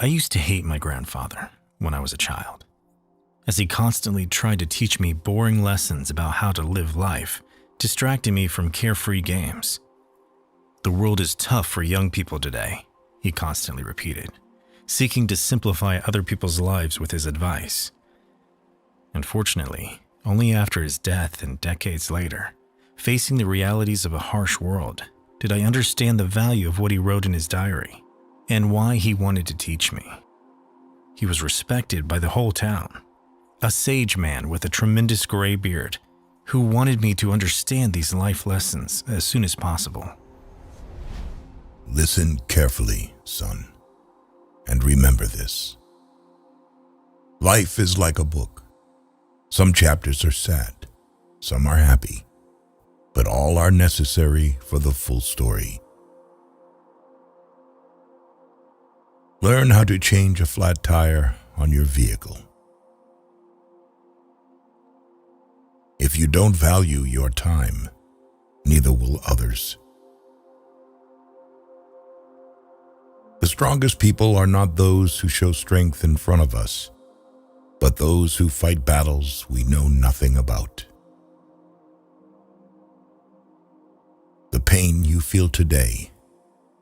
I used to hate my grandfather when I was a child, as he constantly tried to teach me boring lessons about how to live life, distracting me from carefree games. The world is tough for young people today, he constantly repeated, seeking to simplify other people's lives with his advice. Unfortunately, only after his death and decades later, facing the realities of a harsh world, did I understand the value of what he wrote in his diary and why he wanted to teach me. He was respected by the whole town, a sage man with a tremendous gray beard who wanted me to understand these life lessons as soon as possible. Listen carefully, son, and remember this. Life is like a book. Some chapters are sad, some are happy, but all are necessary for the full story. Learn how to change a flat tire on your vehicle. If you don't value your time, neither will others. The strongest people are not those who show strength in front of us, but those who fight battles we know nothing about. The pain you feel today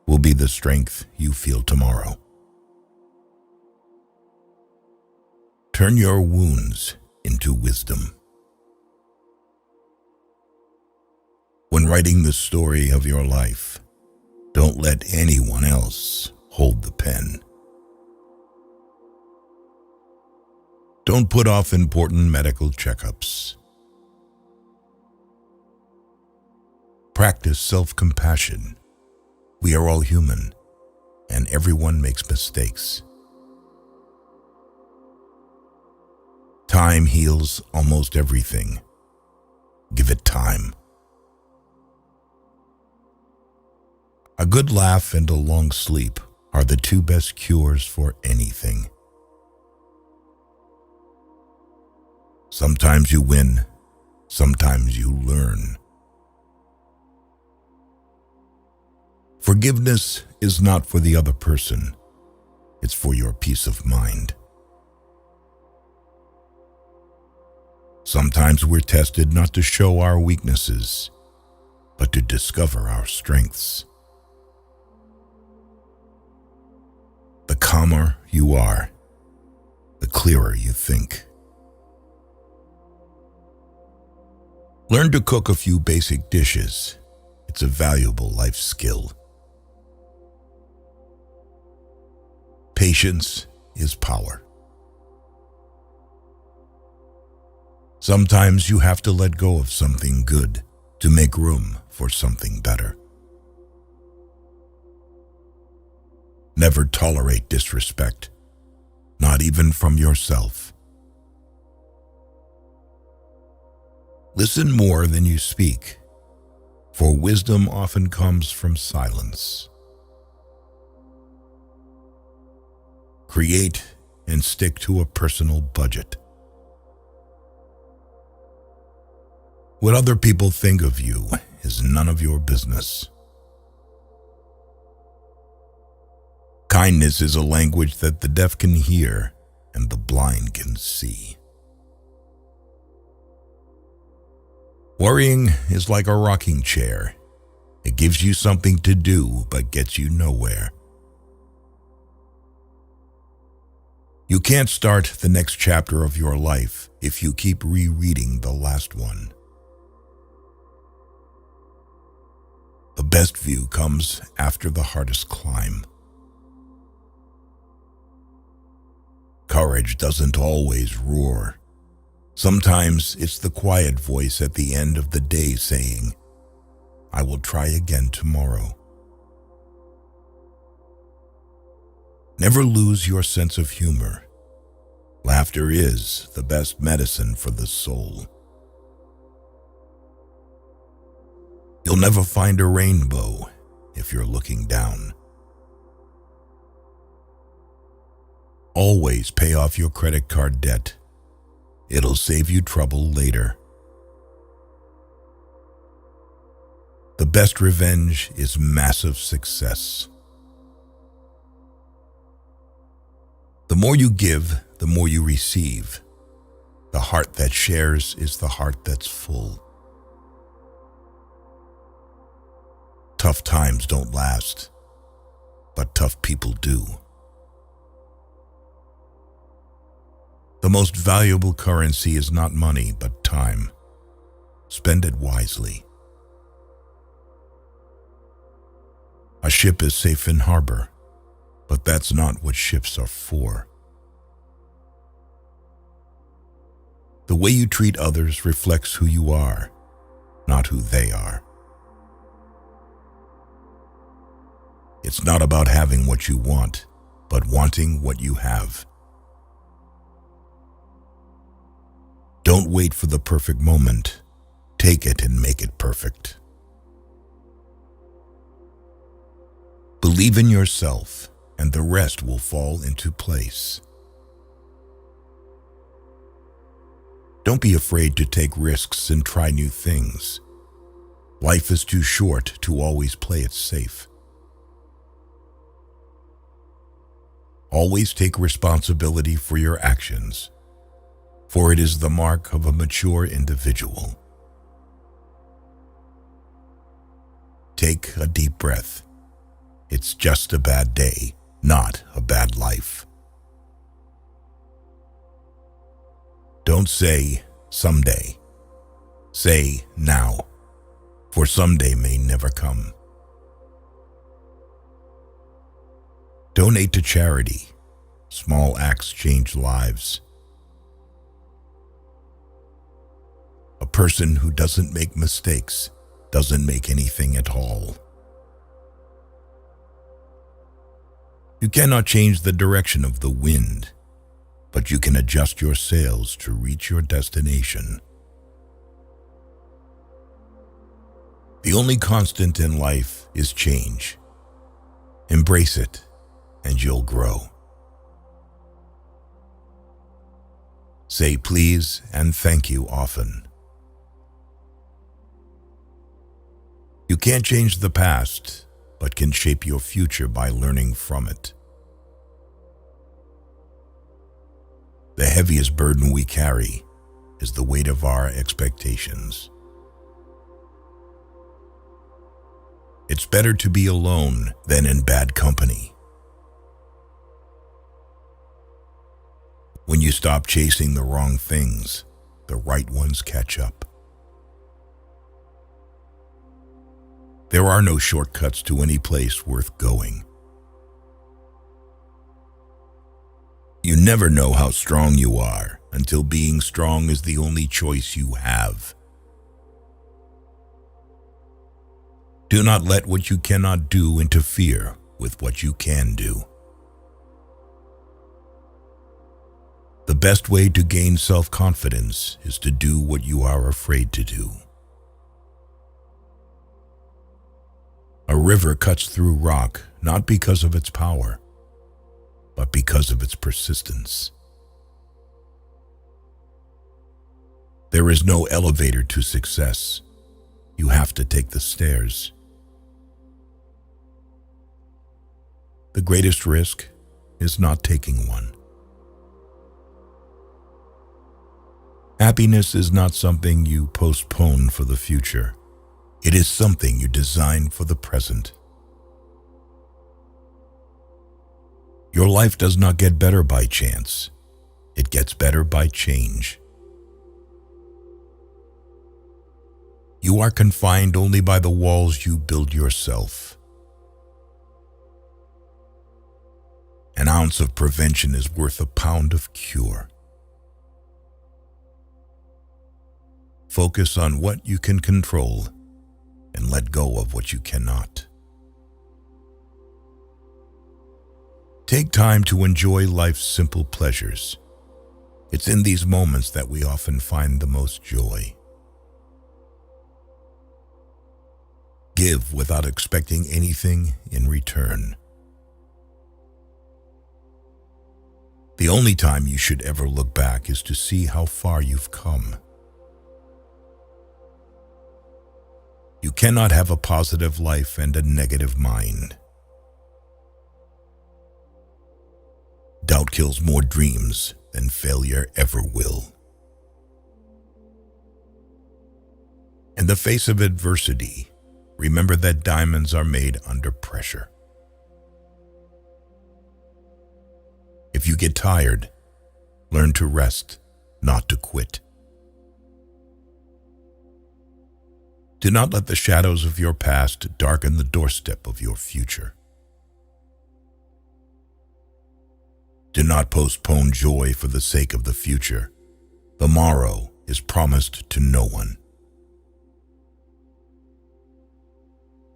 will be the strength you feel tomorrow. Turn your wounds into wisdom. When writing the story of your life, don't let anyone else hold the pen. Don't put off important medical checkups. Practice self-compassion. We are all human, and everyone makes mistakes. Time heals almost everything. Give it time. A good laugh and a long sleep are the two best cures for anything. Sometimes you win, sometimes you learn. Forgiveness is not for the other person, it's for your peace of mind. Sometimes we're tested not to show our weaknesses, but to discover our strengths. The calmer you are, the clearer you think. Learn to cook a few basic dishes. It's a valuable life skill. Patience is power. Sometimes you have to let go of something good to make room for something better. Never tolerate disrespect, not even from yourself. Listen more than you speak, for wisdom often comes from silence. Create and stick to a personal budget. What other people think of you is none of your business. Kindness is a language that the deaf can hear and the blind can see. Worrying is like a rocking chair. It gives you something to do but gets you nowhere. You can't start the next chapter of your life if you keep rereading the last one. The best view comes after the hardest climb. Courage doesn't always roar. Sometimes it's the quiet voice at the end of the day saying, "I will try again tomorrow." Never lose your sense of humor. Laughter is the best medicine for the soul. You'll never find a rainbow if you're looking down. Always pay off your credit card debt. It'll save you trouble later. The best revenge is massive success. The more you give, the more you receive. The heart that shares is the heart that's full. Tough times don't last, but tough people do. The most valuable currency is not money, but time. Spend it wisely. A ship is safe in harbor, but that's not what ships are for. The way you treat others reflects who you are, not who they are. It's not about having what you want, but wanting what you have. Don't wait for the perfect moment. Take it and make it perfect. Believe in yourself, and the rest will fall into place. Don't be afraid to take risks and try new things. Life is too short to always play it safe. Always take responsibility for your actions, for it is the mark of a mature individual. Take a deep breath. It's just a bad day, not a bad life. Don't say, someday. Say, now, for someday may never come. Donate to charity. Small acts change lives. A person who doesn't make mistakes doesn't make anything at all. You cannot change the direction of the wind, but you can adjust your sails to reach your destination. The only constant in life is change. Embrace it, and you'll grow. Say please and thank you often. You can't change the past, but can shape your future by learning from it. The heaviest burden we carry is the weight of our expectations. It's better to be alone than in bad company. When you stop chasing the wrong things, the right ones catch up. There are no shortcuts to any place worth going. You never know how strong you are until being strong is the only choice you have. Do not let what you cannot do interfere with what you can do. The best way to gain self-confidence is to do what you are afraid to do. A river cuts through rock not because of its power, but because of its persistence. There is no elevator to success. You have to take the stairs. The greatest risk is not taking one. Happiness is not something you postpone for the future. It is something you design for the present. Your life does not get better by chance. It gets better by change. You are confined only by the walls you build yourself. An ounce of prevention is worth a pound of cure. Focus on what you can control and let go of what you cannot. Take time to enjoy life's simple pleasures. It's in these moments that we often find the most joy. Give without expecting anything in return. The only time you should ever look back is to see how far you've come. You cannot have a positive life and a negative mind. Doubt doubt kills more dreams than failure ever will. In the face of adversity, remember that diamonds are made under pressure. If you get tired, learn to rest, not to quit. Do not let the shadows of your past darken the doorstep of your future. Do not postpone joy for the sake of the future. The morrow is promised to no one.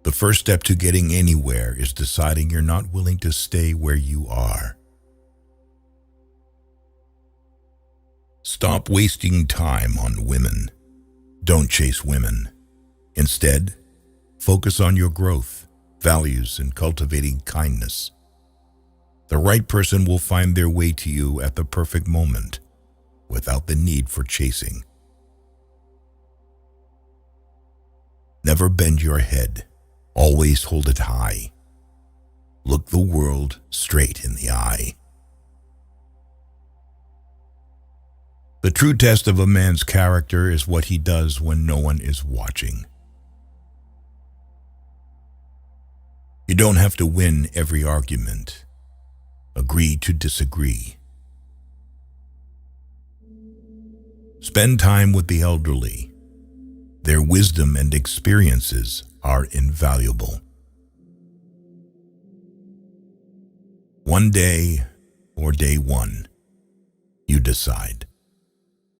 The first step to getting anywhere is deciding you're not willing to stay where you are. Stop wasting time on women. Don't chase women. Instead, focus on your growth, values, and cultivating kindness. The right person will find their way to you at the perfect moment, without the need for chasing. Never bend your head. Always hold it high. Look the world straight in the eye. The true test of a man's character is what he does when no one is watching. You don't have to win every argument. Agree to disagree. Spend time with the elderly. Their wisdom and experiences are invaluable. One day, or day one, you decide.